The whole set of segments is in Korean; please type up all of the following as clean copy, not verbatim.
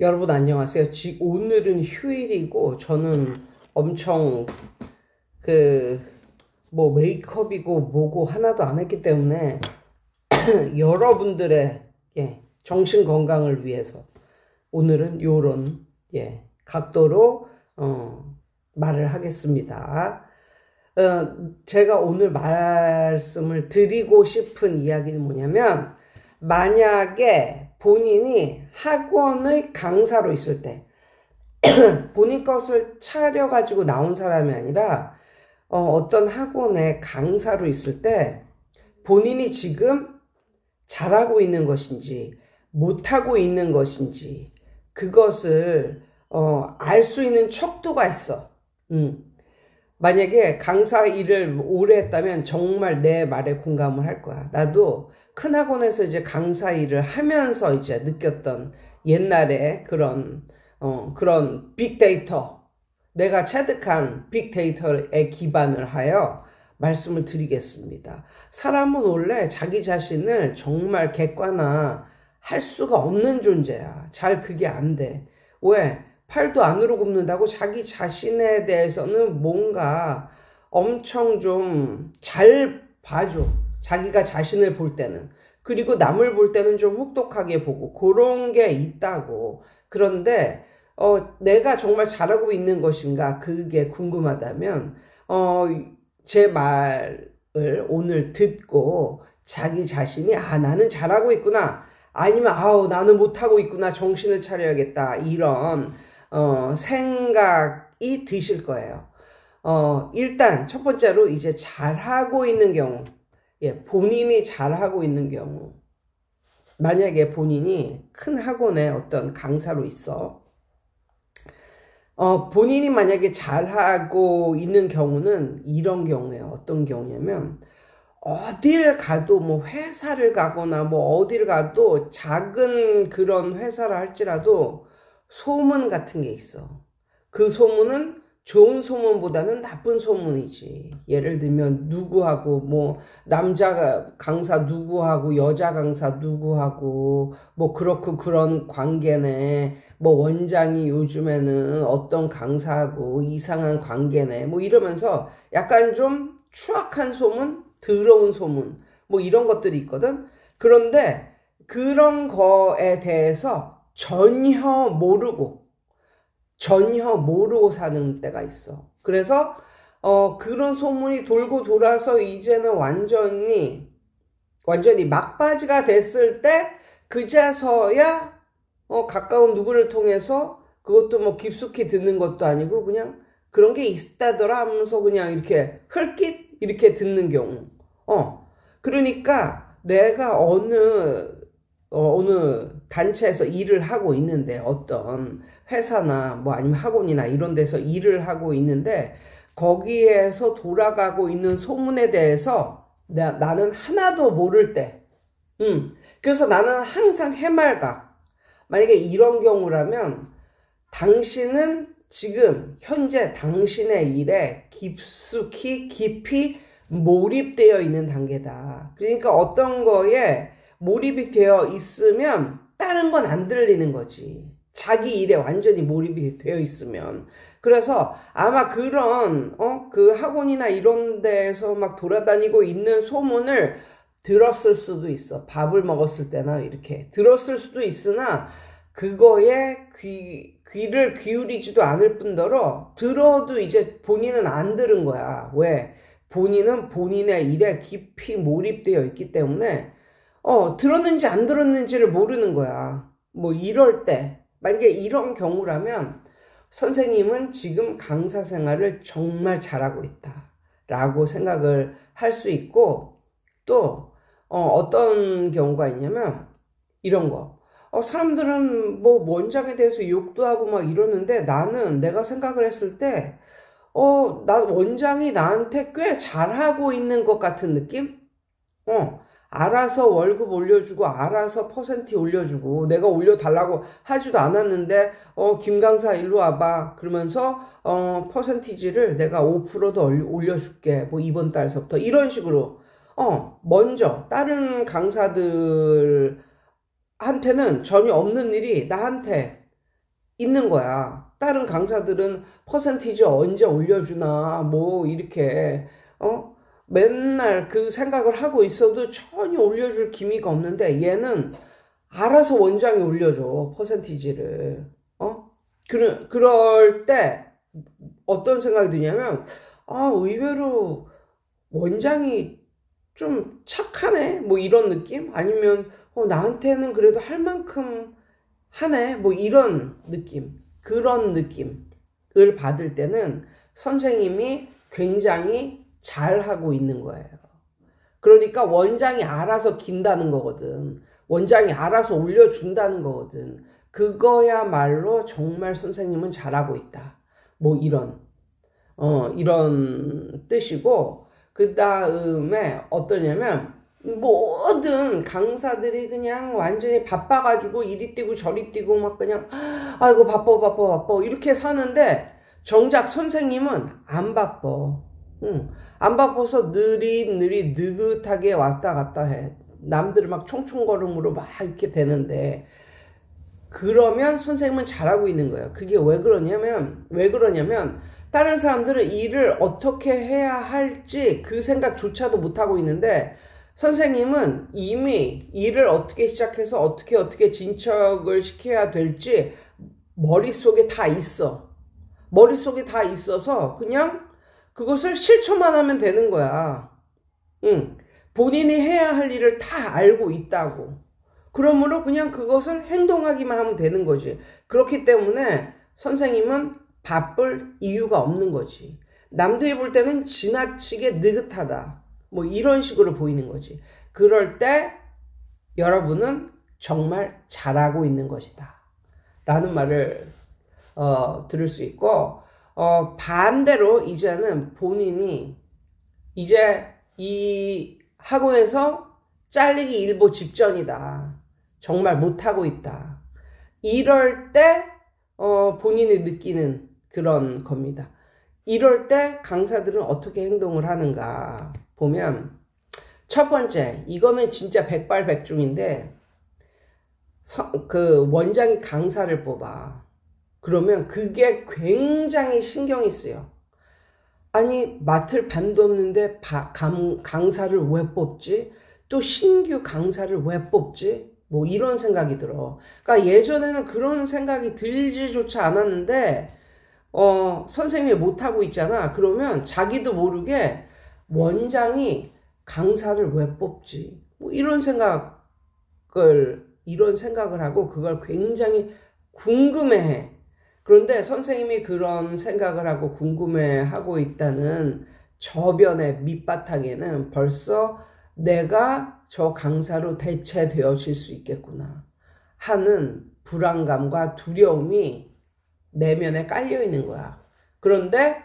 여러분 안녕하세요. 오늘은 휴일이고 저는 엄청 메이크업이고 뭐고 하나도 안 했기 때문에 여러분들의 정신 건강을 위해서 오늘은 요런 각도로 말을 하겠습니다. 제가 오늘 말씀을 드리고 싶은 이야기는 뭐냐면, 만약에 본인이 학원의 강사로 있을 때 본인 것을 차려가지고 나온 사람이 아니라 어떤 학원의 강사로 있을 때 본인이 지금 잘하고 있는 것인지 못하고 있는 것인지 그것을 알 수 있는 척도가 있어. 만약에 강사 일을 오래 했다면 정말 내 말에 공감을 할 거야. 나도 큰 학원에서 이제 강사 일을 하면서 이제 느꼈던 옛날에 그런 빅데이터, 내가 체득한 빅데이터에 기반을 하여 말씀을 드리겠습니다. 사람은 원래 자기 자신을 정말 객관화할 수가 없는 존재야. 잘 그게 안 돼. 왜? 팔도 안으로 굽는다고 자기 자신에 대해서는 뭔가 엄청 좀 잘 봐줘. 자기가 자신을 볼 때는. 그리고 남을 볼 때는 좀 혹독하게 보고 그런 게 있다고. 그런데 내가 정말 잘하고 있는 것인가 그게 궁금하다면 제 말을 오늘 듣고 자기 자신이 나는 잘하고 있구나, 아니면 나는 못하고 있구나, 정신을 차려야겠다, 이런 생각이 드실 거예요. 일단 첫 번째로 이제 잘하고 있는 경우, 본인이 잘하고 있는 경우, 만약에 본인이 큰 학원에 어떤 강사로 있어. 본인이 만약에 잘하고 있는 경우는 이런 경우에요. 어떤 경우냐면, 어딜 가도 뭐 회사를 가거나 뭐 어딜 가도 작은 그런 회사를 할지라도 소문 같은 게 있어. 그 소문은 좋은 소문보다는 나쁜 소문이지. 예를 들면 누구하고 뭐 남자 강사 누구하고 여자 강사 누구하고 뭐 그렇고 그런 관계네, 뭐 원장이 요즘에는 어떤 강사하고 이상한 관계네, 뭐 이러면서 약간 좀 추악한 소문, 더러운 소문, 뭐 이런 것들이 있거든. 그런데 그런 거에 대해서 전혀 모르고 사는 때가 있어. 그래서 그런 소문이 돌고 돌아서 이제는 완전히 막바지가 됐을 때 그제서야 가까운 누구를 통해서, 그것도 뭐 깊숙이 듣는 것도 아니고 그냥 그런 게 있다더라 하면서 그냥 이렇게 흘낏 이렇게 듣는 경우. 그러니까 내가 어느 단체에서 일을 하고 있는데, 어떤 회사나 뭐 아니면 학원이나 이런 데서 일을 하고 있는데, 거기에서 돌아가고 있는 소문에 대해서 나는 하나도 모를 때, 그래서 나는 항상 해맑아. 만약에 이런 경우라면 당신은 지금 현재 당신의 일에 깊이 몰입되어 있는 단계다. 그러니까 어떤 거에 몰입이 되어 있으면 다른 건 안 들리는 거지. 자기 일에 완전히 몰입이 되어 있으면. 그래서 아마 그런 그 학원이나 이런 데에서 막 돌아다니고 있는 소문을 들었을 수도 있어. 밥을 먹었을 때나 이렇게 들었을 수도 있으나 그거에 귀를 기울이지도 않을 뿐더러 들어도 이제 본인은 안 들은 거야. 왜? 본인은 본인의 일에 깊이 몰입되어 있기 때문에 들었는지 안 들었는지를 모르는 거야. 뭐 이럴 때, 만약에 이런 경우라면 선생님은 지금 강사 생활을 정말 잘하고 있다 라고 생각을 할 수 있고, 또 어떤 경우가 있냐면 이런 거. 사람들은 뭐 원장에 대해서 욕도 하고 막 이러는데, 나는 내가 생각을 했을 때 원장이 나한테 꽤 잘하고 있는 것 같은 느낌? 알아서 월급 올려주고, 알아서 퍼센트 올려주고, 내가 올려달라고 하지도 않았는데, 김 강사 일로 와봐. 그러면서, 퍼센티지를 내가 5% 더 올려줄게. 뭐, 이번 달서부터. 이런 식으로, 먼저, 다른 강사들한테는 전혀 없는 일이 나한테 있는 거야. 다른 강사들은 퍼센티지 언제 올려주나 뭐 이렇게 맨날 그 생각을 하고 있어도 전혀 올려줄 기미가 없는데 얘는 알아서 원장이 올려줘 퍼센티지를. 그럴 때 어떤 생각이 드냐면 의외로 원장이 좀 착하네 뭐 이런 느낌? 아니면 나한테는 그래도 할 만큼 하네 뭐 이런 느낌, 그런 느낌을 받을 때는 선생님이 굉장히 잘하고 있는 거예요. 그러니까 원장이 알아서 긴다는 거거든. 원장이 알아서 올려준다는 거거든. 그거야말로 정말 선생님은 잘하고 있다. 뭐 이런 뜻이고, 그 다음에 어떠냐면, 모든 강사들이 그냥 완전히 바빠가지고 이리 뛰고 저리 뛰고 막 그냥, 아이고, 바빠. 이렇게 사는데, 정작 선생님은 안 바빠. 안 바빠서 느긋하게 왔다 갔다 해. 남들 막 총총걸음으로 막 이렇게 되는데, 그러면 선생님은 잘하고 있는 거예요. 그게 왜 그러냐면 다른 사람들은 일을 어떻게 해야 할지 그 생각조차도 못하고 있는데 선생님은 이미 일을 어떻게 시작해서 어떻게 진척을 시켜야 될지 머릿속에 다 있어. 머릿속에 다 있어서 그냥 그것을 실천만 하면 되는 거야. 본인이 해야 할 일을 다 알고 있다고. 그러므로 그냥 그것을 행동하기만 하면 되는 거지. 그렇기 때문에 선생님은 바쁠 이유가 없는 거지. 남들이 볼 때는 지나치게 느긋하다. 뭐 이런 식으로 보이는 거지. 그럴 때 여러분은 정말 잘하고 있는 것이다. 라는 말을 들을 수 있고, 반대로 이제는 본인이 이제 이 학원에서 잘리기 일보 직전이다. 정말 못하고 있다. 이럴 때 본인이 느끼는 그런 겁니다. 이럴 때 강사들은 어떻게 행동을 하는가 보면 첫 번째, 이거는 진짜 백발백중인데 그 원장이 강사를 뽑아. 그러면 그게 굉장히 신경이 쓰여. 아니 맡을 반도 없는데 강사를 왜 뽑지? 또 신규 강사를 왜 뽑지? 뭐 이런 생각이 들어. 그러니까 예전에는 그런 생각이 들지조차 않았는데 선생님이 못하고 있잖아. 그러면 자기도 모르게 원장이 강사를 왜 뽑지? 뭐 이런 생각을 하고 그걸 굉장히 궁금해해. 그런데 선생님이 그런 생각을 하고 궁금해하고 있다는 저변의 밑바탕에는 벌써 내가 저 강사로 대체되어질 수 있겠구나 하는 불안감과 두려움이 내면에 깔려 있는 거야. 그런데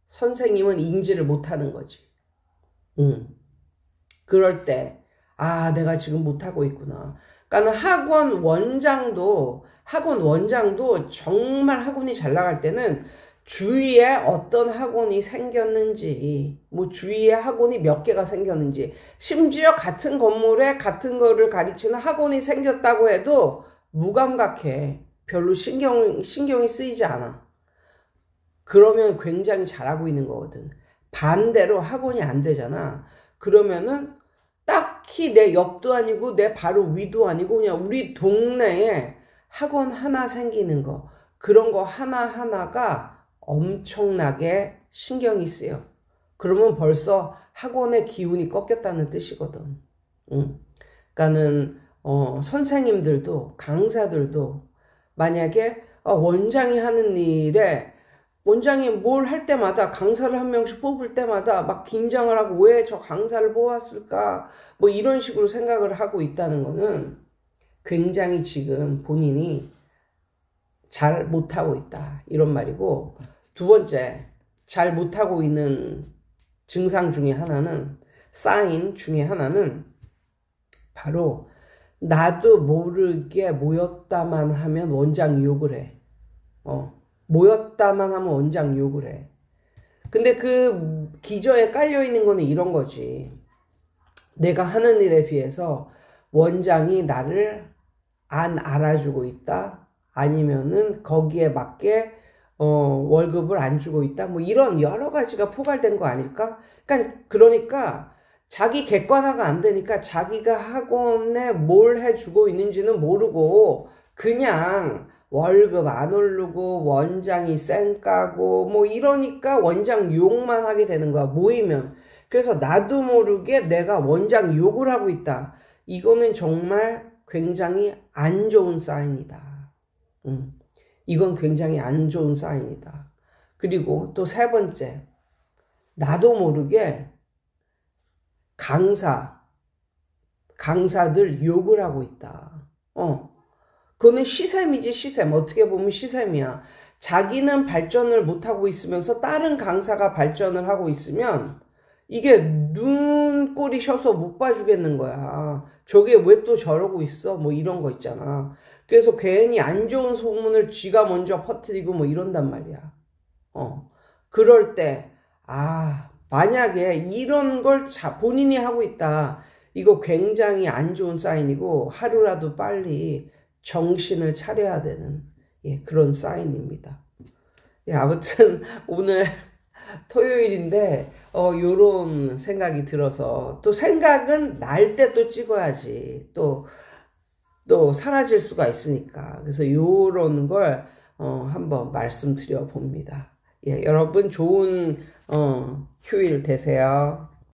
선생님은 인지를 못하는 거지. 그럴 때 내가 지금 못하고 있구나. 그러니까 학원 원장도 정말 학원이 잘 나갈 때는 주위에 어떤 학원이 생겼는지, 뭐 주위에 학원이 몇 개가 생겼는지, 심지어 같은 건물에 같은 거를 가르치는 학원이 생겼다고 해도 무감각해. 별로 신경이 쓰이지 않아. 그러면 굉장히 잘하고 있는 거거든. 반대로 학원이 안 되잖아. 그러면은 딱히 내 옆도 아니고 내 바로 위도 아니고 그냥 우리 동네에 학원 하나 생기는 거, 그런 거 하나하나가 엄청나게 신경이 쓰여. 그러면 벌써 학원의 기운이 꺾였다는 뜻이거든. 그러니까는 선생님들도 강사들도 만약에 원장이 하는 일에 원장이 뭘 할 때마다 강사를 한 명씩 뽑을 때마다 막 긴장을 하고 왜 저 강사를 뽑았을까 뭐 이런 식으로 생각을 하고 있다는 거는 굉장히 지금 본인이 잘 못하고 있다 이런 말이고, 두 번째 잘 못하고 있는 증상 중에 하나는, 사인 중에 하나는 바로 나도 모르게 모였다만 하면 원장 욕을 해. 모였다만 하면 원장 욕을 해. 근데 그 기저에 깔려있는 거는 이런 거지. 내가 하는 일에 비해서 원장이 나를 안 알아주고 있다. 아니면은 거기에 맞게 월급을 안 주고 있다. 뭐 이런 여러 가지가 포괄된 거 아닐까? 그러니까 자기 객관화가 안 되니까 자기가 학원에 뭘 해주고 있는지는 모르고 그냥 월급 안 오르고 원장이 쌩까고 뭐 이러니까 원장 욕만 하게 되는 거야. 모이면. 그래서 나도 모르게 내가 원장 욕을 하고 있다. 이거는 정말 굉장히 안 좋은 사인이다. 이건 굉장히 안 좋은 사인이다. 그리고 또 세 번째, 나도 모르게 강사들 욕을 하고 있다. 그거는 시샘이지, 시샘. 어떻게 보면 시샘이야. 자기는 발전을 못하고 있으면서 다른 강사가 발전을 하고 있으면 이게 눈꼬리 셔서 못 봐주겠는 거야. 저게 왜 또 저러고 있어? 뭐 이런 거 있잖아. 그래서 괜히 안 좋은 소문을 쥐가 먼저 퍼뜨리고 뭐 이런단 말이야. 그럴 때, 만약에 이런 걸 본인이 하고 있다. 이거 굉장히 안 좋은 사인이고 하루라도 빨리 정신을 차려야 되는 그런 사인입니다. 아무튼 오늘 토요일인데 요런 생각이 들어서 또 생각은 날 때 또 찍어야지 또 사라질 수가 있으니까 그래서 요런 걸 한번 말씀드려 봅니다. 여러분 좋은 휴일 되세요.